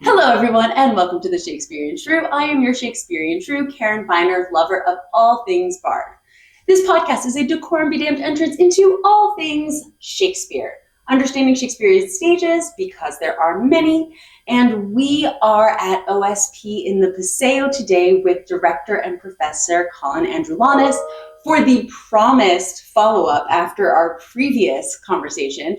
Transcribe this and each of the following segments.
Hello, everyone, and welcome to the Shakespearean Shrew. I am your Shakespearean Shrew, Karen Viner, lover of all things Bard. This podcast is a decorum-be-damned entrance into all things Shakespeare, understanding Shakespearean stages because there are many, and we are at OSP in the Paseo today with director and professor Collin Andrulonis for the promised follow-up after our previous conversation,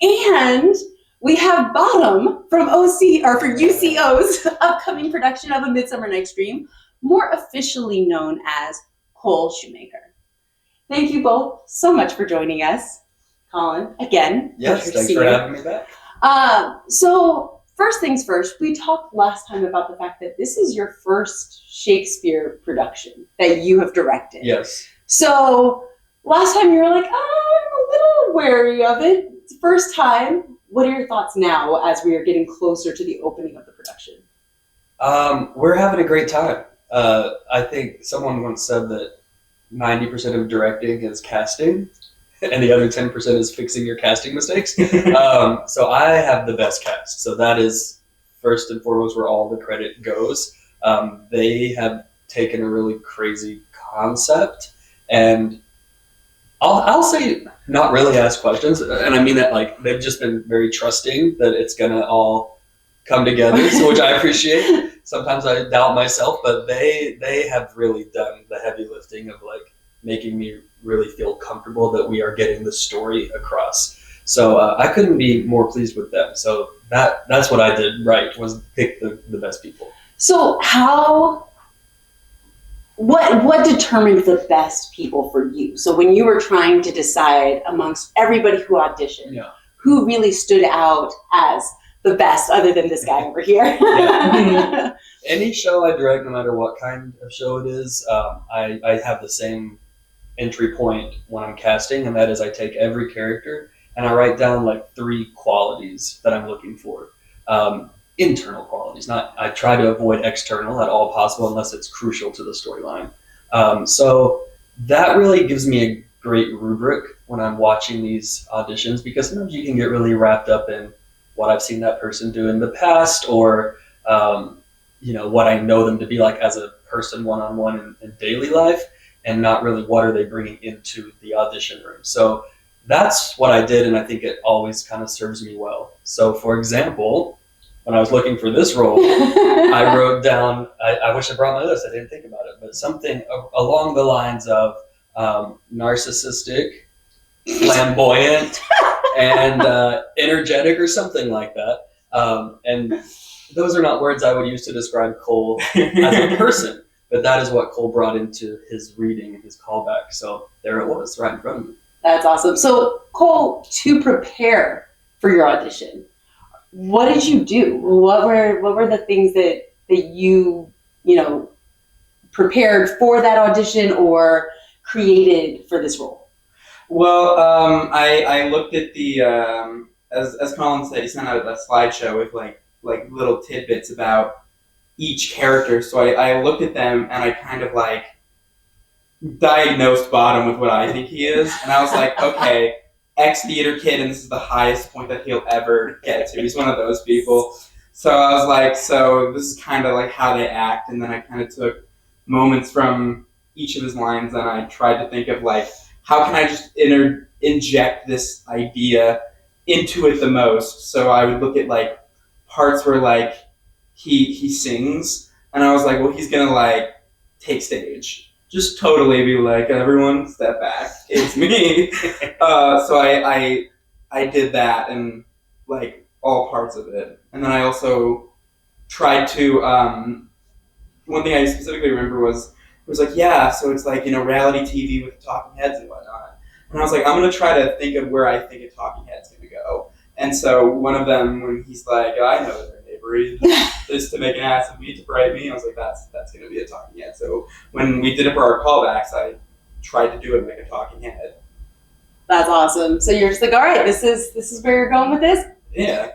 and we have Bottom from UCO's upcoming production of A Midsummer Night's Dream, more officially known as Cole Shoemaker. Thank you both so much for joining us, Collin. Again, yes, thanks for having me back. So first things first, we talked last time about the fact that this is your first Shakespeare production that you have directed. Yes. So last time you were like, I'm a little wary of it. It's the first time. What are your thoughts now as we are getting closer to the opening of the production? We're having a great time. I think someone once said that 90% of directing is casting, and the other 10% is fixing your casting mistakes. So I have the best cast. So that is first and foremost where all the credit goes. They have taken a really crazy concept and I'll say not really ask questions, and I mean that like they've just been very trusting that it's gonna all come together, so which I appreciate. Sometimes I doubt myself, but they have really done the heavy lifting of like making me really feel comfortable that we are getting the story across. So I couldn't be more pleased with them. So that's what I did right, was pick the best people. So what determined the best people for you? So when you were trying to decide amongst everybody who auditioned, who really stood out as the best other than this guy over here? Any show I direct, no matter what kind of show it is, I have the same entry point when I'm casting, and that is I take every character and I write down like 3 qualities that I'm looking for. Internal qualities. I try to avoid external at all possible unless it's crucial to the storyline. So that really gives me a great rubric when I'm watching these auditions, because sometimes you can get really wrapped up in what I've seen that person do in the past, or what I know them to be like as a person one-on-one in daily life, and not really what are they bringing into the audition room. So that's what I did, and I think it always kind of serves me well. So for example, when I was looking for this role, I wrote down, I wish I brought my list, I didn't think about it, but something along the lines of narcissistic, flamboyant, and energetic, or something like that. And those are not words I would use to describe Cole as a person, but that is what Cole brought into his reading and his callback. So there it was, right in front of me. That's awesome. So Cole, to prepare for your audition, what did you do? What were the things that you prepared for that audition or created for this role? Well, I looked at the as Collin said, he sent out a slideshow with like little tidbits about each character. So I looked at them and I kind of like diagnosed Bottom with what I think he is, and I was like, okay, ex-theater kid, and this is the highest point that he'll ever get to. He's one of those people. So I was like, so this is kind of like how they act, and then I kind of took moments from each of his lines, and I tried to think of like, how can I just inject this idea into it the most? So I would look at like parts where like he sings, and I was like, well, he's gonna like take stage. Just totally be like, everyone step back, it's me. So I did that and like all parts of it. And then I also tried to, one thing I specifically remember was like, yeah, so it's like, reality TV with talking heads and whatnot. And I was like, I'm going to try to think of where I think a talking head's going to go. And so one of them, when he's like, I know their neighbor is to make an ass of me, to bribe me, I was like, that's going to be a talking head. So when we did it for our callbacks, I tried to do it like a talking head. That's awesome. So you're just like, all right, this is where you're going with this? Yeah.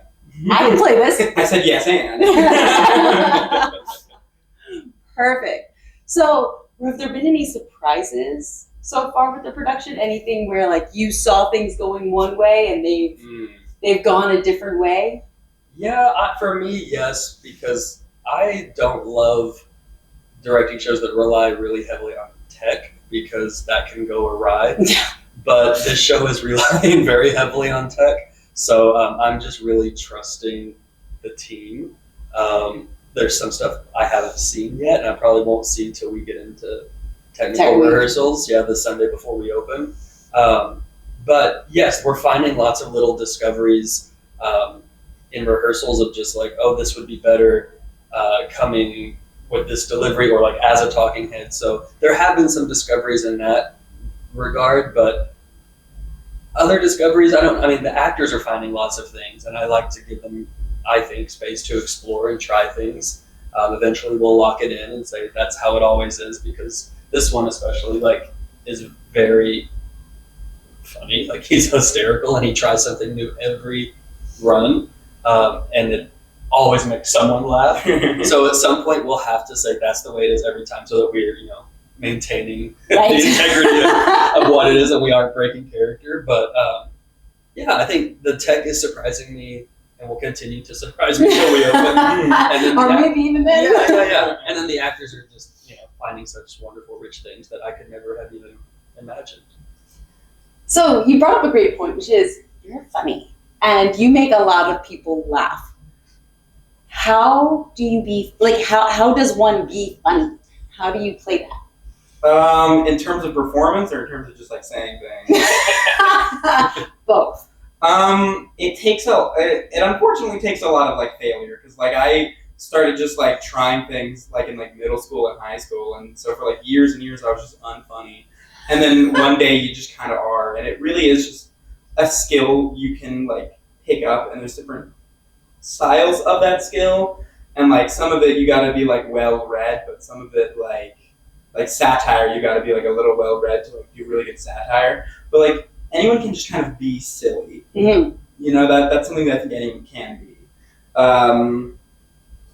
I can play this. I said yes and. Perfect. So have there been any surprises so far with the production? Anything where like you saw things going one way and they've gone a different way? Yeah, for me, yes, because I don't love directing shows that rely really heavily on tech because that can go awry. But this show is relying very heavily on tech, so I'm just really trusting the team. There's some stuff I haven't seen yet, and I probably won't see till we get into technical rehearsals. Yeah, the Sunday before we open. But yes, we're finding lots of little discoveries in rehearsals of just like, oh, this would be better coming with this delivery or like as a talking head. So there have been some discoveries in that regard, but other discoveries, I mean, the actors are finding lots of things, and I like to give them, I think, space to explore and try things. Eventually we'll lock it in and say that's how it always is, because this one especially like is very funny. Like, he's hysterical and he tries something new every run, and it always makes someone laugh. So at some point we'll have to say that's the way it is every time, so that we're maintaining the integrity of what it is and we aren't breaking character. But yeah, I think the tech is surprising me and will continue to surprise me until we open. And then maybe even then. Yeah. And then the actors are just finding such wonderful, rich things that I could never have even imagined. So you brought up a great point, which is you're funny and you make a lot of people laugh. How do you be like? How does one be funny? How do you play that? In terms of performance, or in terms of just like saying things? Both. It unfortunately takes a lot of like failure, because like I started just like trying things like in like middle school and high school, and so for like years and years I was just unfunny, and then one day you just kind of are, and it really is just a skill you can like pick up, and there's different styles of that skill, and like some of it you got to be like well read, but some of it like satire you got to be like a little well read to like do really good satire, but like anyone can just kind of be silly. That's something that I think anyone can be.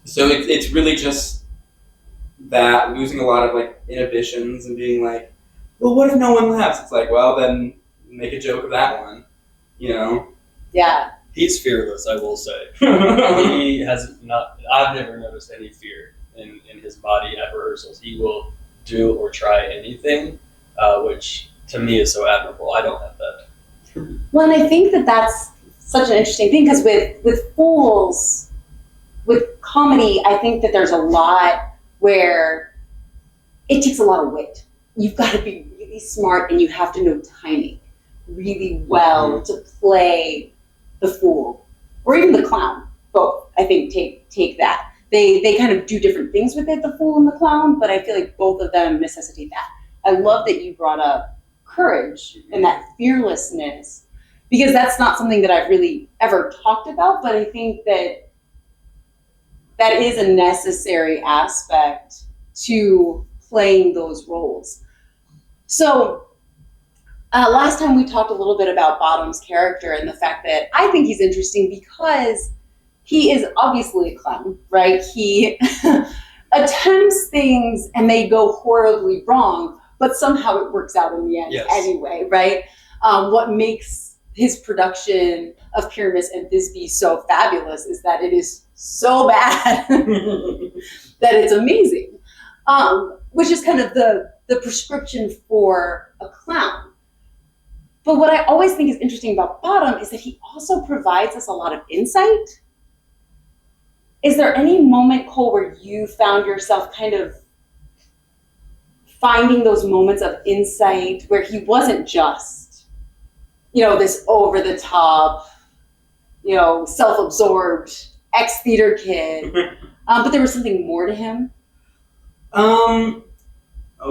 So it's really just that, losing a lot of like inhibitions and being like, well, what if no one laughs? It's like, well, then make a joke of that one, Yeah. He's fearless, I will say. He has not. I've never noticed any fear in his body at rehearsals. He will do or try anything, which to me is so admirable. I don't have that. Well, and I think that that's such an interesting thing, because with fools, with comedy, I think that there's a lot where it takes a lot of wit. You've got to be really smart, and you have to know timing really well to play the fool, or even the clown. Both, I think, take that. They kind of do different things with it, the fool and the clown, but I feel like both of them necessitate that. I love that you brought up courage and that fearlessness, because that's not something that I've really ever talked about, but I think that is a necessary aspect to playing those roles. So last time we talked a little bit about Bottom's character and the fact that I think he's interesting because he is obviously a clown, right? He attempts things and they go horribly wrong, but somehow it works out in the end anyway, right? What makes his production of Pyramus and Thisbe so fabulous is that it is so bad that it's amazing, which is kind of the prescription for a clown. But what I always think is interesting about Bottom is that he also provides us a lot of insight. Is there any moment, Cole, where you found yourself kind of finding those moments of insight where he wasn't just, this over-the-top, self-absorbed ex-theater kid, but there was something more to him? Oh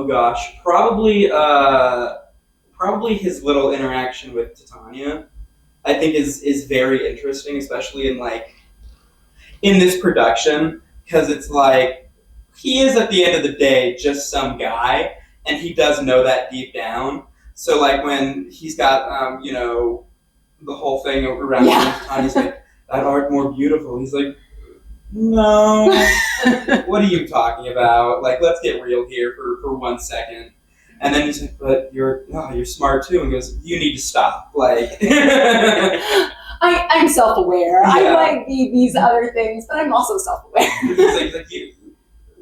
gosh, probably his little interaction with Titania, I think is very interesting, especially in this production, because it's like he is at the end of the day just some guy, and he does know that deep down. So like when he's got the whole thing around Titania's like, that art more beautiful. He's like, no, what are you talking about? Like, let's get real here for 1 second. And then he's like, but you're smart too. And he goes, you need to stop. Like, I'm self-aware. Yeah. I might be these other things, but I'm also self-aware.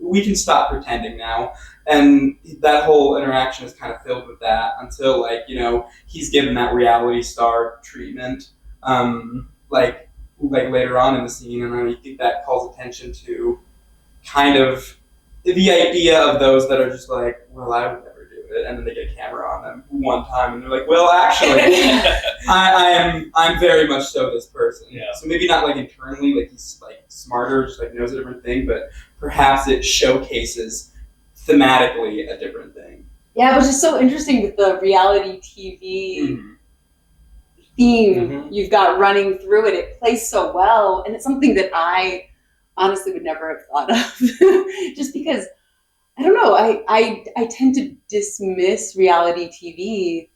We can stop pretending now. And that whole interaction is kind of filled with that until, like, you know, he's given that reality star treatment, like later on in the scene. And I think that calls attention to kind of the idea of those that are just like, well, I would never do it. And then they get a camera on them one time and they're like, well, actually, I'm very much so this person. Yeah. So maybe not like internally, like he's like smarter, just like knows a different thing, but perhaps it showcases thematically a different thing. Yeah, which is so interesting with the reality TV theme you've got running through it. It plays so well, and it's something that I honestly would never have thought of. Just because, I don't know, I tend to dismiss reality TV.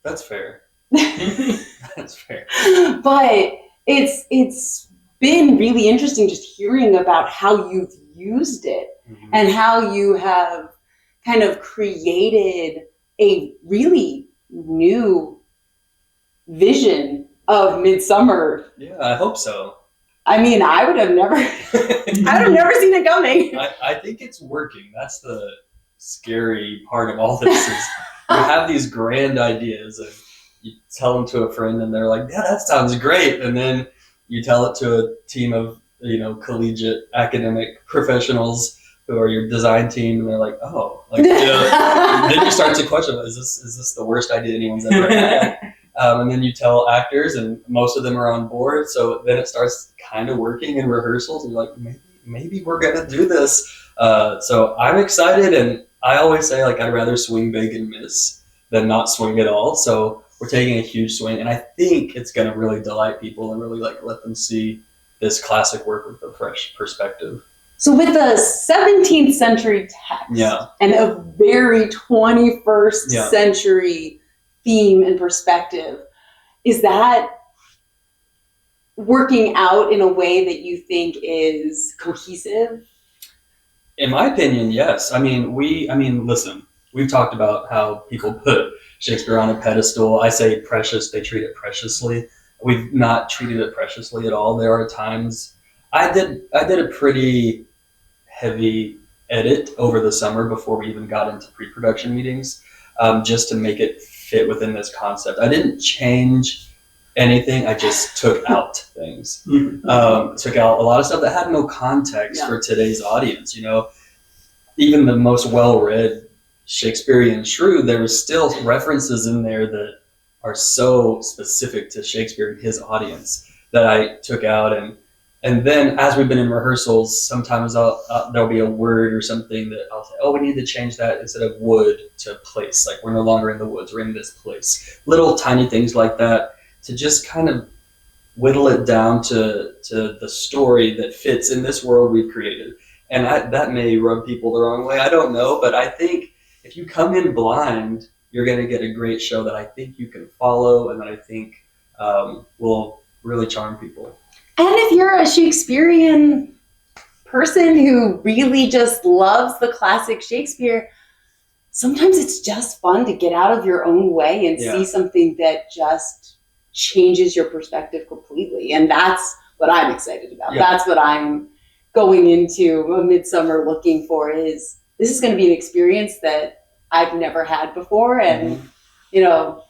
That's fair. That's fair. But it's been really interesting just hearing about how you've used it and how you have kind of created a really new vision of Midsummer. Yeah, I hope so. I mean, I would have never seen it coming. I think it's working. That's the scary part of all this is you have these grand ideas and you tell them to a friend and they're like, yeah, that sounds great. And then you tell it to a team of, you know, collegiate academic professionals who are your design team, and they're like, oh, like, you know, then you start to question, is this the worst idea anyone's ever had? And then you tell actors, and most of them are on board. So then it starts kind of working in rehearsals. And you're like, maybe we're gonna do this. So I'm excited, and I always say, like, I'd rather swing big and miss than not swing at all. So we're taking a huge swing, and I think it's gonna really delight people and really like let them see this classic work with a fresh perspective. So with the 17th century text and a very 21st century theme and perspective, is that working out in a way that you think is cohesive? In my opinion, yes. I mean, listen, we've talked about how people put Shakespeare on a pedestal. I say precious, they treat it preciously. We've not treated it preciously at all. There are times I did a pretty heavy edit over the summer before we even got into pre-production meetings, just to make it fit within this concept. I didn't change anything. I just took out things. Took out a lot of stuff that had no context for today's audience. You know, even the most well-read Shakespearean shrew, there was still references in there that are so specific to Shakespeare and his audience that I took out. And then as we've been in rehearsals, sometimes there'll be a word or something that I'll say, oh, we need to change that instead of wood to place. Like, we're no longer in the woods, we're in this place. Little tiny things like that to just kind of whittle it down to the story that fits in this world we've created. And that may rub people the wrong way. I don't know, but I think if you come in blind, you're going to get a great show that I think you can follow and that I think will really charm people. And if you're a Shakespearean person who really just loves the classic Shakespeare, sometimes it's just fun to get out of your own way and see something that just changes your perspective completely. And that's what I'm excited about. Yeah. That's what I'm going into a Midsummer looking for, is this is going to be an experience that I've never had before. And, you know,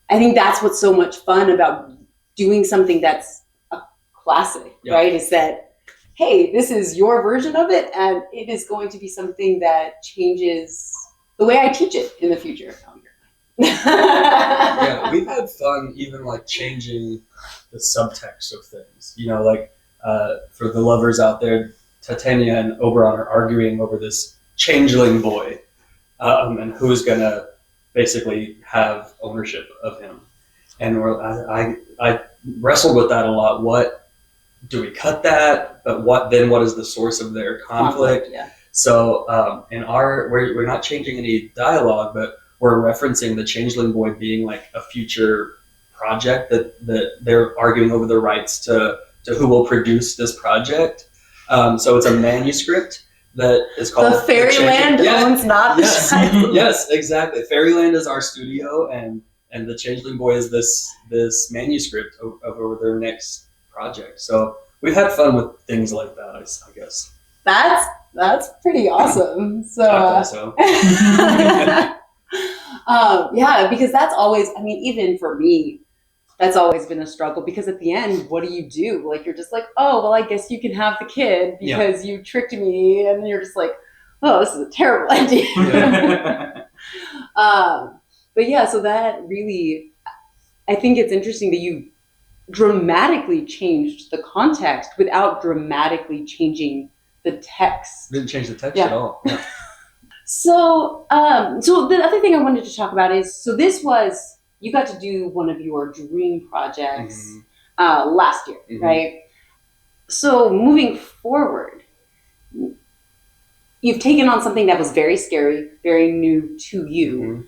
I think that's what's so much fun about doing something that's a classic, right? Is that, hey, this is your version of it, and it is going to be something that changes the way I teach it in the future. Yeah, we've had fun even like changing the subtext of things. You know, like for the lovers out there, Titania and Oberon are arguing over this changeling boy, and who's gonna basically have ownership of him. And I wrestled with that a lot. What do we cut that? But what is the source of their conflict? So we're not changing any dialogue, but we're referencing the changeling boy being like a future project that they're arguing over the rights to who will produce this project. So it's a manuscript that is called The Fairyland owns not the Yes, exactly. Fairyland is our studio, and and the Changeling Boy is this manuscript over their next project. So we've had fun with things like that, I guess. That's pretty awesome. So, I think so. yeah, because that's always, I mean, even for me, that's always been a struggle, because at the end, what do you do? Like, you're just like, oh, well, I guess you can have the kid because you tricked me. And you're just like, oh, this is a terrible idea. Yeah. But yeah, so that really, I think it's interesting that you dramatically changed the context without dramatically changing the text. Didn't change the text at all. Yeah. So, so the other thing I wanted to talk about is, so this was, you got to do one of your dream projects last year, right? So moving forward, you've taken on something that was very scary, very new to you.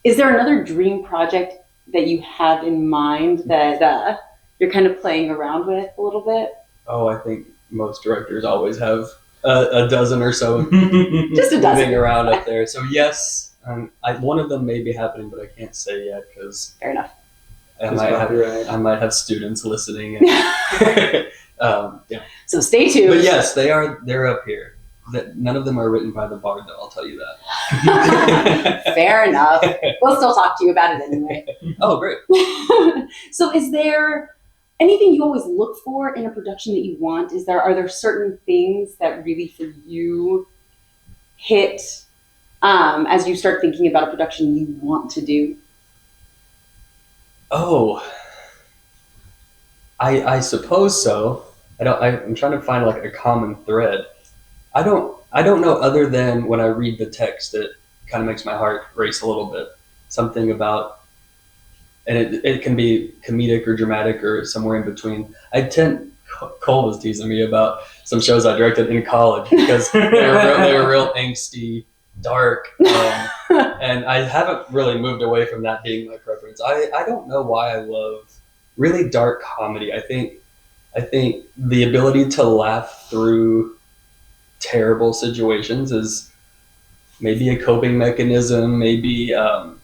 Is there another dream project that you have in mind that you're kind of playing around with a little bit? Oh, I think most directors always have a dozen or so just a dozen moving around up there. So yes, one of them may be happening, but I can't say yet because fair enough. I might have students listening. And, yeah. So stay tuned. But yes, they're up here. None of them are written by the bard, though. I'll tell you that. Fair enough. We'll still talk to you about it anyway. Oh, great. So is there anything you always look for in a production that you want? Are there certain things that really for you hit as you start thinking about a production you want to do? Oh, I suppose so. I'm trying to find like a common thread. I don't know, other than when I read the text, it kind of makes my heart race a little bit. Something about, and it can be comedic or dramatic or somewhere in between. Cole was teasing me about some shows I directed in college because they were real angsty, dark, and I haven't really moved away from that being my preference. I don't know why I love really dark comedy. I think the ability to laugh through terrible situations is maybe a coping mechanism, maybe a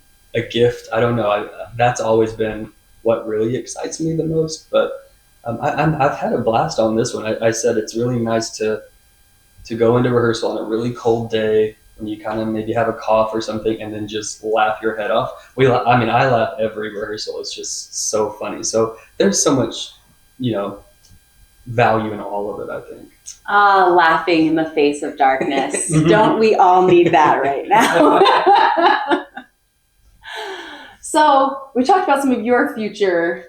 gift. I don't know. That's always been what really excites me the most. But I've had a blast on this one. I said it's really nice to go into rehearsal on a really cold day when you kind of maybe have a cough or something, and then just laugh your head off. I laugh every rehearsal. It's just so funny. So there's so much, value in all of it, I think. Laughing in the face of darkness. Don't we all need that right now? So we talked about some of your future,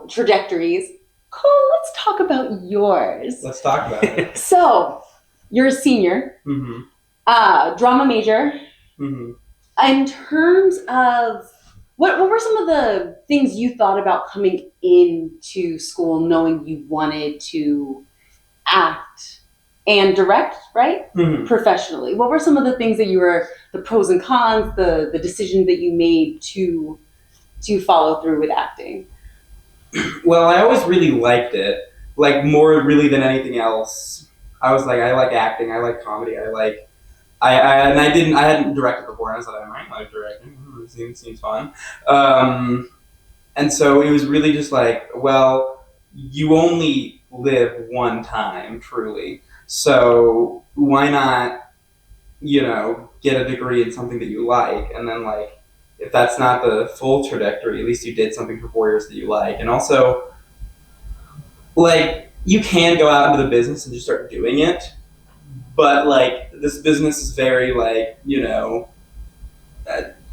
trajectories. Cole, let's talk about yours. Let's talk about it. So you're a senior, drama major. In terms of what were some of the things you thought about coming into school knowing you wanted to act and direct, right? Professionally? What were some of the things that the pros and cons, the decision that you made to follow through with acting? Well, I always really liked it, like more really than anything else. I was like, I like acting, I like comedy, I hadn't directed before, and I was like, I might like directing. It seems fun. And so it was really just like, well, you only live one time, truly. So why not, get a degree in something that you like, and then if that's not the full trajectory, at least you did something for 4 years that you like. And also, you can go out into the business and just start doing it, but this business is very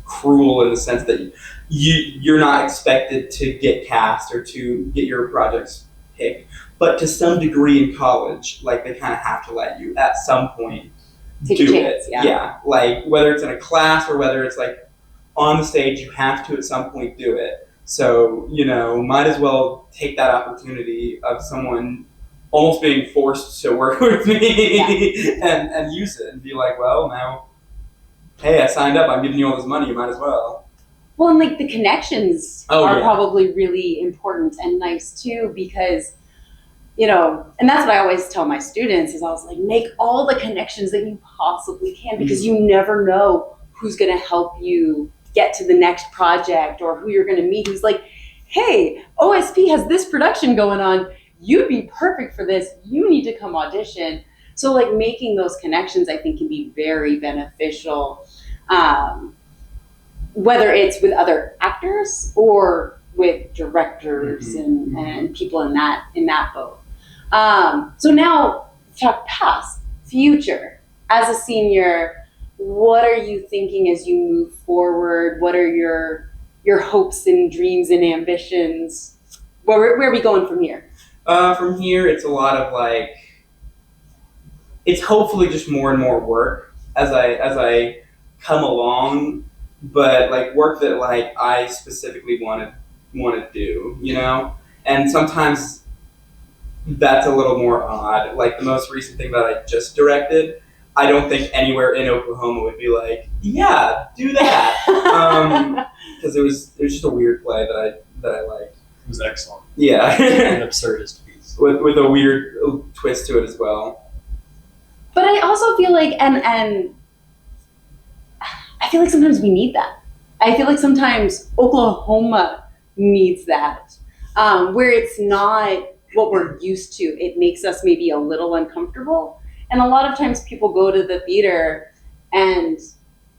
cruel in the sense that you're not expected to get cast or to get your projects picked, but to some degree in college, they kind of have to let you at some point take do a chance, it. Yeah, whether it's in a class or whether it's on the stage, you have to at some point do it. So might as well take that opportunity of someone almost being forced to work with me and use it and be like, well, now, hey, I signed up, I'm giving you all this money, you might as well. Well, and the connections are probably really important and nice too, because, and that's what I always tell my students is I was like, make all the connections that you possibly can, because you never know who's going to help you get to the next project, or who you're going to meet who's like, hey, OSP has this production going on. You'd be perfect for this. You need to come audition. So like making those connections, I think, can be very beneficial, whether it's with other actors or with directors and people in that boat. So now talk past, future. As a senior, what are you thinking as you move forward? What are your hopes and dreams and ambitions? Where are we going from here? From here, it's a lot of like, it's hopefully just more and more work as I come along, but like work that like I specifically want to do, you know? And sometimes that's a little more odd. Like the most recent thing that I just directed, I don't think anywhere in Oklahoma would be like, yeah, do that. Because it was just a weird play that I liked. It was excellent. Yeah. An absurdist piece. With a weird twist to it as well. But I also feel like, and I feel like sometimes we need that. I feel like sometimes Oklahoma needs that, where it's not what we're used to. It makes us maybe a little uncomfortable. And a lot of times people go to the theater and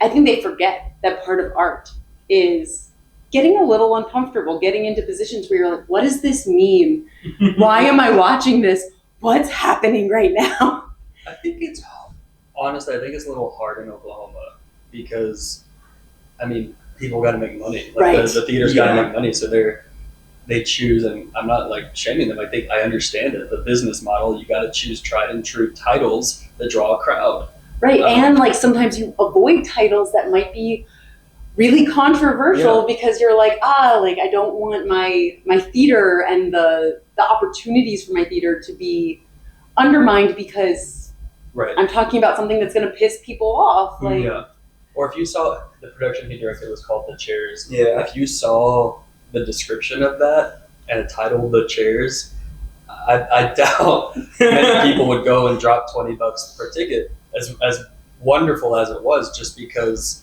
I think they forget that part of art is getting a little uncomfortable, getting into positions where you're like, what does this mean? Why am I watching this? What's happening right now? I think it's a little hard in Oklahoma because, I mean, people got to make money. Like Right. the theater's got to make money, so they choose, and I'm not like shaming them. I think I understand it. The business model, you got to choose tried and true titles that draw a crowd. Right, and like sometimes you avoid titles that might be really controversial because you're like, like I don't want my theater and the opportunities for my theater to be undermined because I'm talking about something that's going to piss people off. Like, Or if you saw the production he directed was called The Chairs. Yeah. If you saw the description of that and it titled The Chairs, I doubt many people would go and drop $20 per ticket. As wonderful as it was, just because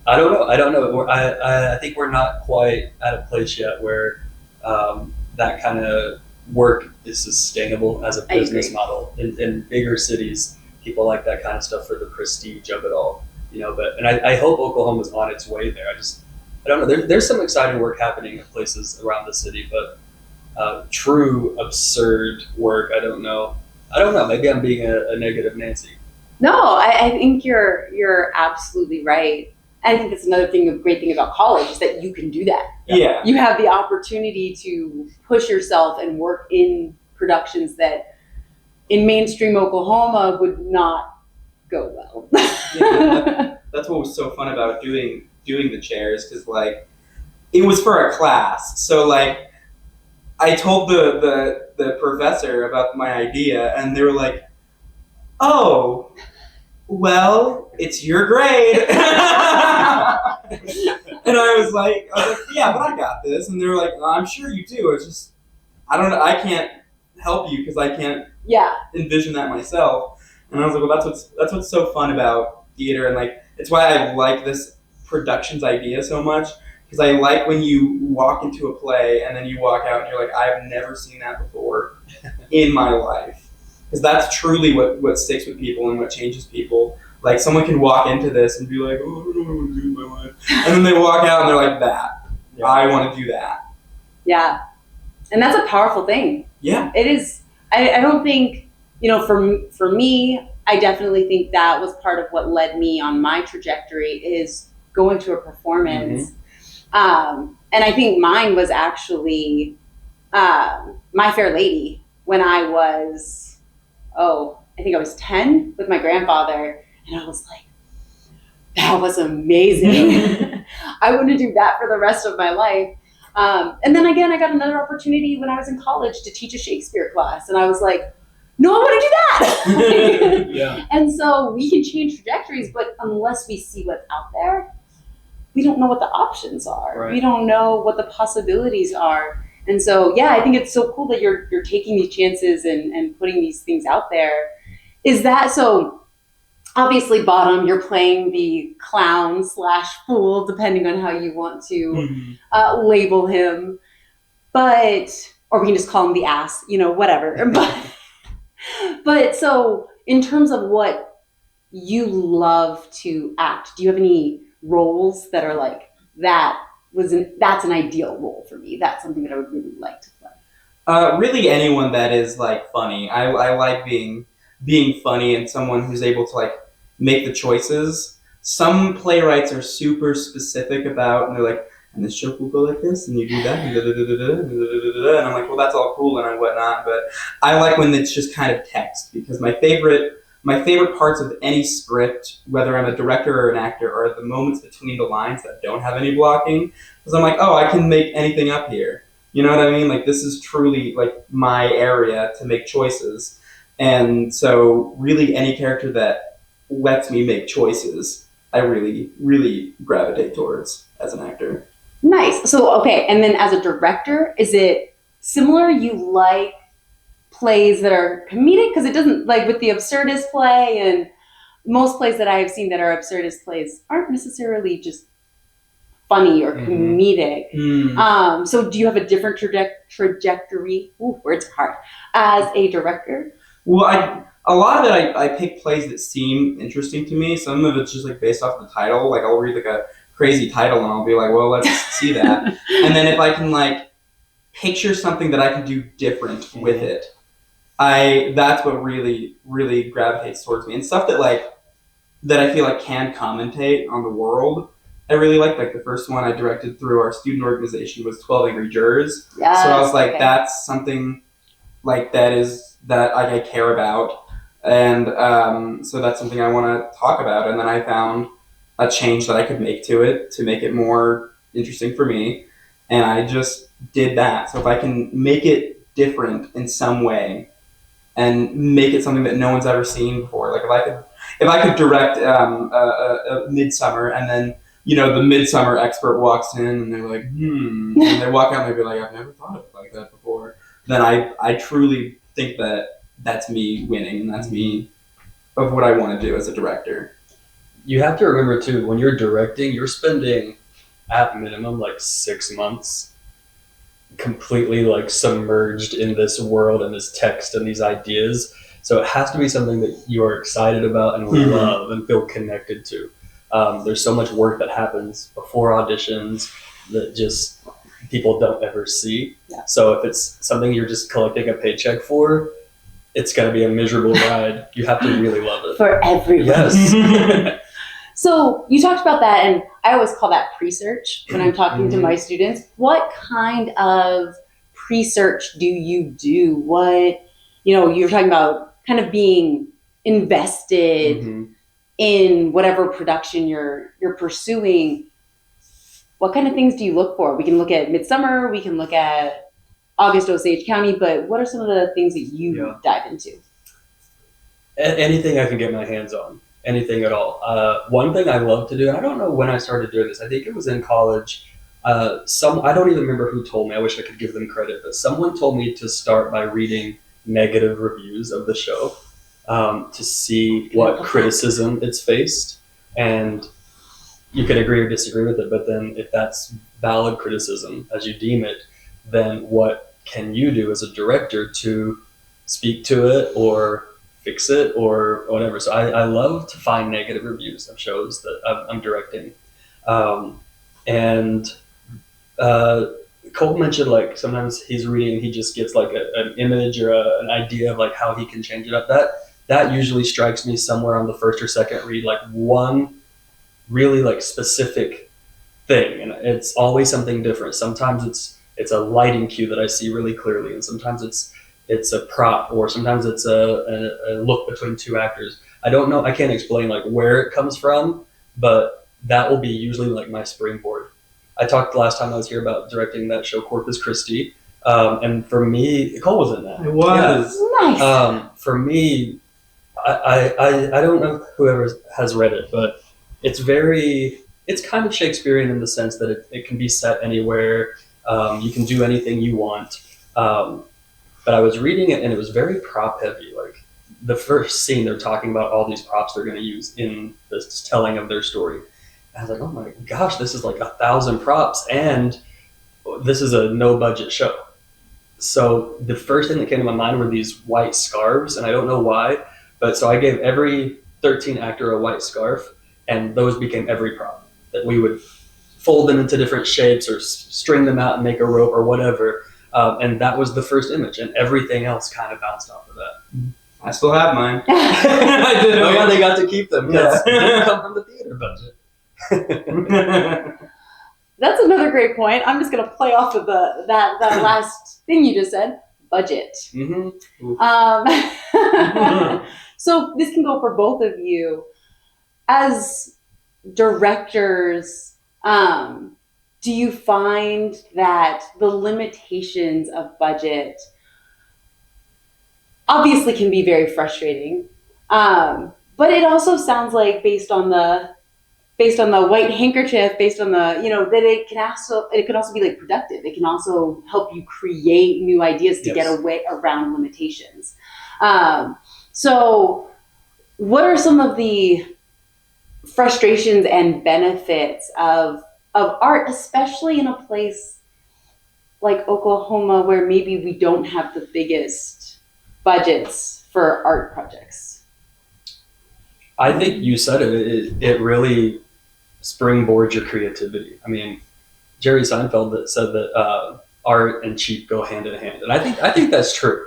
I don't know. I think we're not quite at a place yet where that kind of work is sustainable as a business model. In bigger cities, people like that kind of stuff for the prestige of it all, you know. But I hope Oklahoma's on its way there. I don't know. There's some exciting work happening in places around the city, but true absurd work, I don't know. Maybe I'm being a negative Nancy. no, I think you're absolutely right. I think that's another great thing about college is that you can do that. Yeah. You have the opportunity to push yourself and work in productions that in mainstream Oklahoma would not go well. That's what was so fun about doing The Chairs, because like it was for a class. So like I told the professor about my idea, and they were like, "Oh, well, it's your grade." And I was like, "Yeah, but I got this." And they were like, "I'm sure you do. It's just I don't know. I can't help you because I can't envision that myself." And I was like, "Well, that's what's so fun about theater, and like it's why I like this productions idea so much." Because I like when you walk into a play and then you walk out and you're like, I've never seen that before in my life. Because that's truly what sticks with people and what changes people. Like someone can walk into this and be like, oh, I don't know what to do with my life. And then they walk out and they're like, that. Yeah. I want to do that. Yeah. And that's a powerful thing. Yeah. It is. I don't think, for me, I definitely think that was part of what led me on my trajectory is going to a performance. And I think mine was actually My Fair Lady when I was, I think I was 10 with my grandfather. And I was like, that was amazing. I want to do that for the rest of my life. And then again, I got another opportunity when I was in college to teach a Shakespeare class. And I was like, no, I want to do that. Yeah. And so we can change trajectories, but unless we see what's out there, we don't know what the options are. Right. We don't know what the possibilities are. And so, I think it's so cool that you're taking these chances and putting these things out there. Is that so? obviously bottom, you're playing the clown / fool, depending on how you want to label him. But, or we can just call him the ass, whatever. But so in terms of what you love to act, do you have any roles that are like, that's an ideal role for me? That's something that I would really like to play. Really anyone that is like funny. I like being funny and someone who's able to like make the choices. Some playwrights are super specific about, and they're like, and this joke will go like this, and you do that, and and I'm like, well, that's all cool and whatnot, but I like when it's just kind of text, because my favorite parts of any script, whether I'm a director or an actor, are the moments between the lines that don't have any blocking, because I'm like, oh, I can make anything up here. You know what I mean? Like, this is truly like my area to make choices. And so really any character that lets me make choices, I really, really gravitate towards as an actor. Nice. So, okay. And then as a director, is it similar? You like plays that are comedic? Because it doesn't, like with the absurdist play, and most plays that I have seen that are absurdist plays aren't necessarily just funny or comedic. So do you have a different trajectory? Ooh, words are hard. As a director? Well, a lot of it, I pick plays that seem interesting to me. Some of it's just like based off the title. Like I'll read like a crazy title and I'll be like, well, let's see that. And then if I can like picture something that I can do different with it, that's what really, really gravitates towards me. And stuff that I feel like can commentate on the world. I really like the first one I directed through our student organization was 12 Angry Jurors. Yes, so I was like, okay. That's something like that I care about. And so that's something I want to talk about. And then I found a change that I could make to it to make it more interesting for me. And I just did that. So if I can make it different in some way and make it something that no one's ever seen before, like if I could direct a Midsummer, and then the Midsummer expert walks in and they're like, and they walk out and they'd be like, I've never thought of it like that before. Then I truly think that that's me winning, and that's me of what I want to do as a director. You have to remember too, when you're directing, you're spending at minimum 6 months completely submerged in this world and this text and these ideas. So it has to be something that you are excited about and love and feel connected to. There's so much work that happens before auditions that just people don't ever see. Yeah. So if it's something you're just collecting a paycheck for, it's going to be a miserable ride. You have to really love it. For everyone. Yes. So you talked about that, and I always call that pre-search when I'm talking to my students. What kind of pre-search do you do? What, you're talking about kind of being invested in whatever production you're pursuing. What kind of things do you look for? We can look at Midsummer, we can look at August Osage County, but what are some of the things that you dive into? Anything I can get my hands on. Anything at all. One thing I love to do, and I don't know when I started doing this, I think it was in college. I don't even remember who told me, I wish I could give them credit, but someone told me to start by reading negative reviews of the show to see what criticism it's faced. And you can agree or disagree with it, but then if that's valid criticism as you deem it, then what can you do as a director to speak to it or fix it or whatever? So I love to find negative reviews of shows that I'm directing. And Cole mentioned sometimes he's reading and he just gets an image or an idea of how he can change it up. That usually strikes me somewhere on the first or second read, one really specific thing, and it's always something different. Sometimes it's a lighting cue that I see really clearly, and sometimes it's a prop, or sometimes it's a look between two actors. I don't know, I can't explain where it comes from, but that will be usually my springboard. I talked last time I was here about directing that show Corpus Christi, and for me, Cole was in that. It was. Yeah. Nice. For me, I don't know whoever has read it, but it's kind of Shakespearean in the sense that it can be set anywhere. You can do anything you want. But I was reading it and it was very prop heavy. the first scene, they're talking about all these props they're going to use in this telling of their story. And I was like, oh my gosh, this is like 1,000 props, and this is a no budget show. So the first thing that came to my mind were these white scarves, and I don't know why, but so I gave every 13 actor a white scarf, and those became every prop that we would fold them into different shapes or string them out and make a rope or whatever. And that was the first image, and everything else kind of bounced off of that. I still have mine. I did. Oh yeah, they got to keep them because they didn't come from the theater budget. That's another great point. I'm just going to play off of that last thing you just said. Budget. Mm-hmm. So this can go for both of you. As directors, do you find that the limitations of budget obviously can be very frustrating, but it also sounds like based on the white handkerchief, based on the, that it can also be like productive. It can also help you create new ideas to get away around limitations. So what are some of the frustrations and benefits of art, especially in a place like Oklahoma where maybe we don't have the biggest budgets for art projects? I think you said it. It really springboards your creativity. I mean, Jerry Seinfeld said that art and cheap go hand in hand, and I think that's true.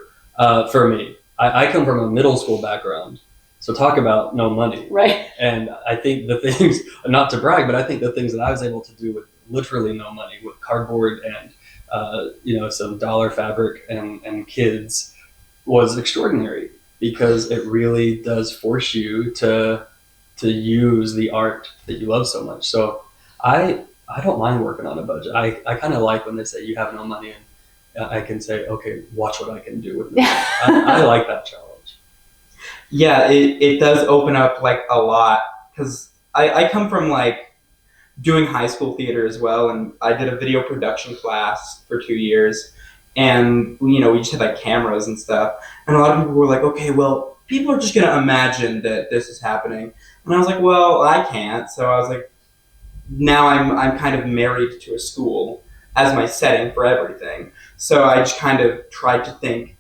For me, I come from a middle school background, so talk about no money, right? And I think the things, not to brag, but I think the things that I was able to do with literally no money, with cardboard and some dollar fabric and kids, was extraordinary, because it really does force you to use the art that you love so much. So I don't mind working on a budget. I kind of like when they say you have no money, and I can say, okay, watch what I can do with it. I like that challenge. Yeah, it does open up like a lot, because I come from like doing high school theater as well, and I did a video production class for 2 years, and we just had like cameras and stuff, and a lot of people were like, okay, well, people are just gonna imagine that this is happening, and I was like, well, I can't. So I was like, now I'm kind of married to a school as my setting for everything. So I just kind of tried to think,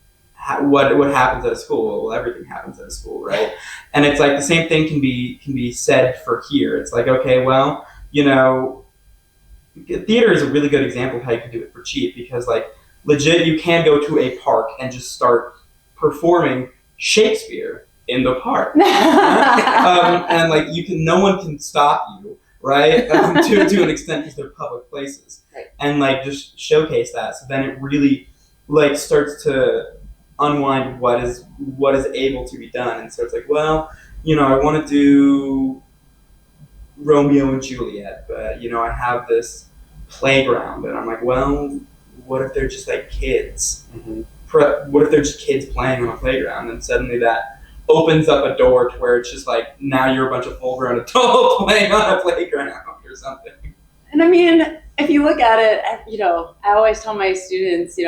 what happens at a school? Well, everything happens at a school, right? And it's like the same thing can be said for here. It's like, okay, well, theater is a really good example of how you can do it for cheap, because like legit, you can go to a park and just start performing Shakespeare in the park, and like no one can stop you, right? To an extent, because they're public places, right. And like just showcase that. So then it really like starts to unwind what is able to be done, and so it's like, well, I want to do Romeo and Juliet, but I have this playground, and I'm like, well, what if they're just like kids? Mm-hmm. What if they're just kids playing on a playground? And suddenly that opens up a door to where it's just like, now you're a bunch of full-grown adults playing on a playground or something. And I mean, if you look at it, I always tell my students,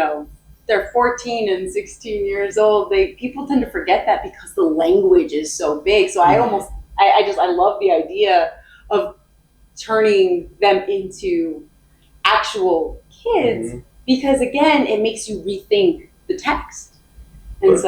they're 14 and 16 years old. People tend to forget that because the language is so big. So I love the idea of turning them into actual kids, mm-hmm. because again, it makes you rethink the text. And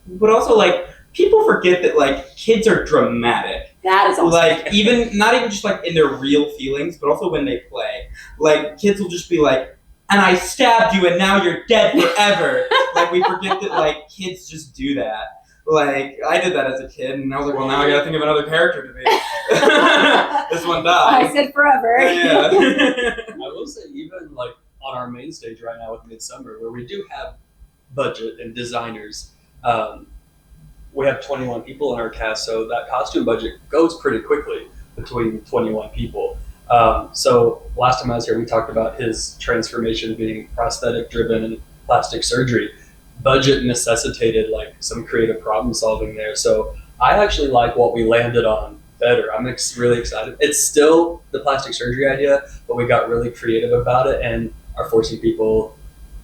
but also like people forget that like kids are dramatic. That is awesome. Like not even just like in their real feelings, but also when they play. Like kids will just be like, and I stabbed you and now you're dead forever. Like we forget that like kids just do that. Like I did that as a kid, and I was like, well, now I gotta think of another character to be. This one died. I said forever. Yeah. I will say, even like on our main stage right now with Midsummer, where we do have budget and designers, we have 21 people in our cast, so that costume budget goes pretty quickly between 21 people. So last time I was here, we talked about his transformation being prosthetic driven and plastic surgery. Budget necessitated like some creative problem solving there. So I actually like what we landed on better. I'm really excited. It's still the plastic surgery idea, but we got really creative about it and are forcing people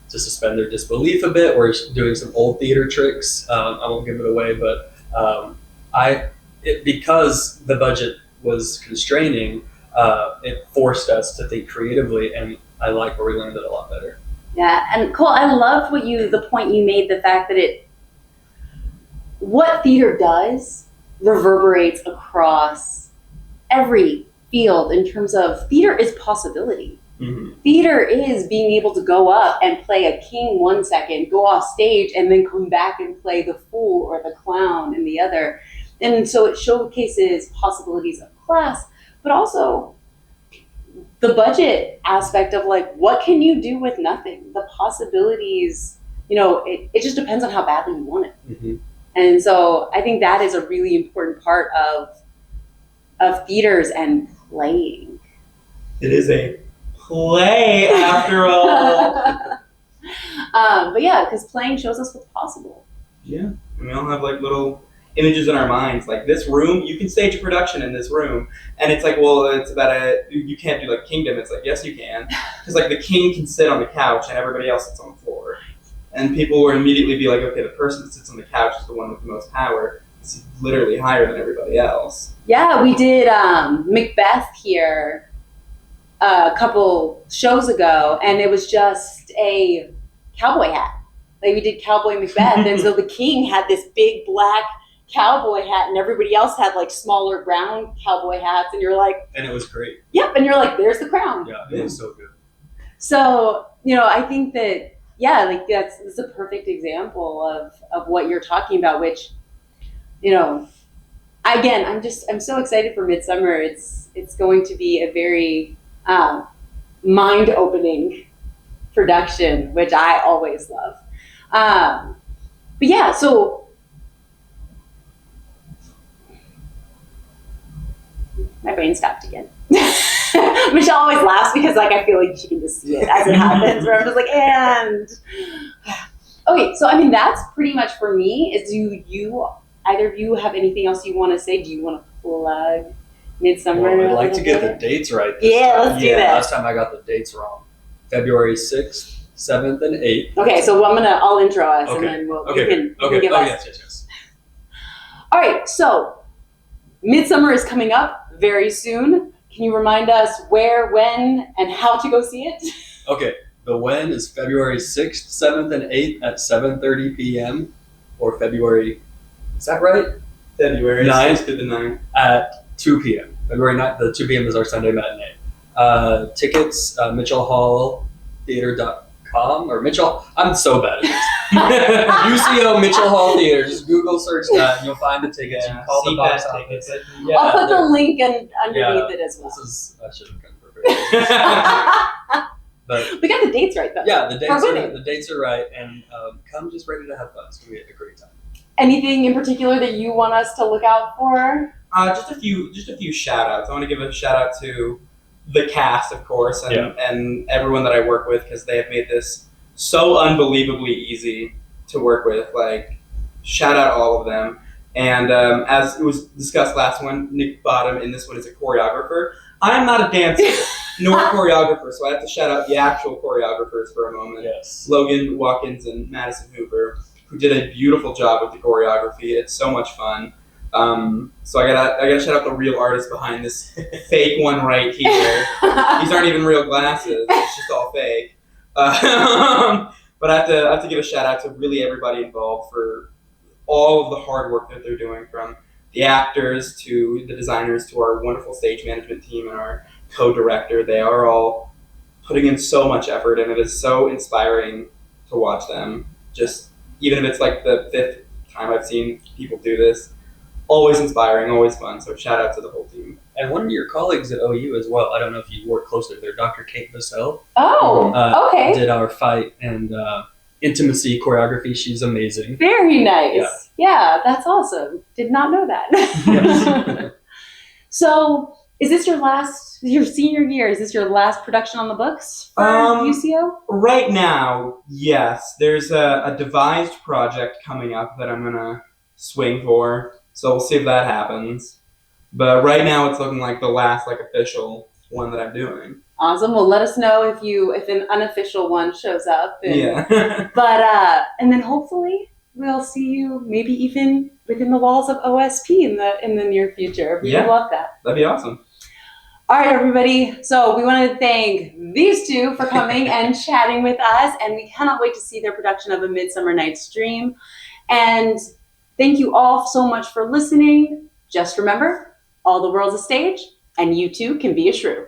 to suspend their disbelief a bit. We're doing some old theater tricks. I won't give it away, but because the budget was constraining, it forced us to think creatively, and I like where we learned it a lot better. Yeah, and Cole, I loved the point you made, the fact that what theater does reverberates across every field in terms of theater is possibility. Mm-hmm. Theater is being able to go up and play a king 1 second, go off stage, and then come back and play the fool or the clown in the other. And so it showcases possibilities of class, but also the budget aspect of like, what can you do with nothing? The possibilities, it just depends on how badly you want it. Mm-hmm. And so I think that is a really important part of theaters and playing. It is a play after all. But yeah, because playing shows us what's possible. Yeah, and we all have like little images in our minds, like this room, you can stage a production in this room, and it's like, well, it's about you can't do like Kingdom. It's like, yes you can, because like the king can sit on the couch and everybody else sits on the floor, and people will immediately be like, okay, the person that sits on the couch is the one with the most power. It's literally higher than everybody else. Yeah, we did Macbeth here a couple shows ago, and it was just a cowboy hat. Like we did Cowboy Macbeth, and so the king had this big black cowboy hat, and everybody else had like smaller brown cowboy hats, and you're like, and it was great. Yep, and you're like, there's the crown. Yeah, it was so good. So I think that like that's a perfect example of what you're talking about, which again, I'm so excited for Midsummer. It's going to be a very mind-opening production, which I always love. But yeah, so my brain stopped again. Michelle always laughs because like I feel like she can just see it as it happens, where I'm just like, and okay, so I mean that's pretty much for me. Is either of you have anything else you want to say? Do you want to plug Midsummer? Well, I'd like to get the dates right this Yeah, time. let's do that. Last time I got the dates wrong. February 6th, 7th, and 8th. Okay, so I'll intro us, and Okay. then you Okay. can give us. Yes. All right, so Midsummer is coming up very soon. Can you remind us where, when, and how to go see it? Okay, the when is February 6th, 7th, and 8th at 7:30 p.m. or February, is that right? February 9th 6th to the 9th. At 2 p.m. February 9th, the 2 p.m. is our Sunday matinee. Tickets, mitchellhalltheater.com or Mitchell, I'm so bad at this. UCO Mitchell Hall Theater, just Google search that and you'll find the tickets. You can call the box office. I'll put the link underneath it as well. I should have come prepared. But we got the dates right though. yeah, the dates are right, and come just ready to have fun. It's gonna be a great time. Anything in particular that you want us to look out for? Just a few shout outs. I want to give a shout out to the cast, of course, and everyone that I work with, because they have made this so unbelievably easy to work with. Like, shout out all of them. And as it was discussed last one, Nick Bottom in this one is a choreographer. I am not a dancer nor a choreographer, so I have to shout out the actual choreographers for a moment. Yes. Logan Watkins and Madison Hoover, who did a beautiful job with the choreography. It's so much fun. So I gotta shout out the real artist behind this fake one right here. These aren't even real glasses. It's just all fake. But I have to give a shout out to really everybody involved for all of the hard work that they're doing, from the actors to the designers to our wonderful stage management team and our co-director. They are all putting in so much effort, and it is so inspiring to watch them. Just even if it's like the 5th time I've seen people do this, always inspiring, always fun. So shout out to the whole team. And one of your colleagues at OU as well, I don't know if you work closely with her, Dr. Kate Bissell. Oh, okay. Did our fight and intimacy choreography. She's amazing. Very nice. Yeah, that's awesome. Did not know that. Yes. So, is this your senior year? Is this your last production on the books for UCO? Right now, yes. There's a devised project coming up that I'm gonna swing for. So we'll see if that happens. But right now it's looking like the last official one that I'm doing. Awesome. Well, let us know if an unofficial one shows up. Yeah. But and then hopefully we'll see you maybe even within the walls of OSP in the near future. We would love that. That'd be awesome. All right, everybody. So we want to thank these two for coming and chatting with us, and we cannot wait to see their production of A Midsummer Night's Dream. And thank you all so much for listening. Just remember, all the world's a stage, and you too can be a shrew.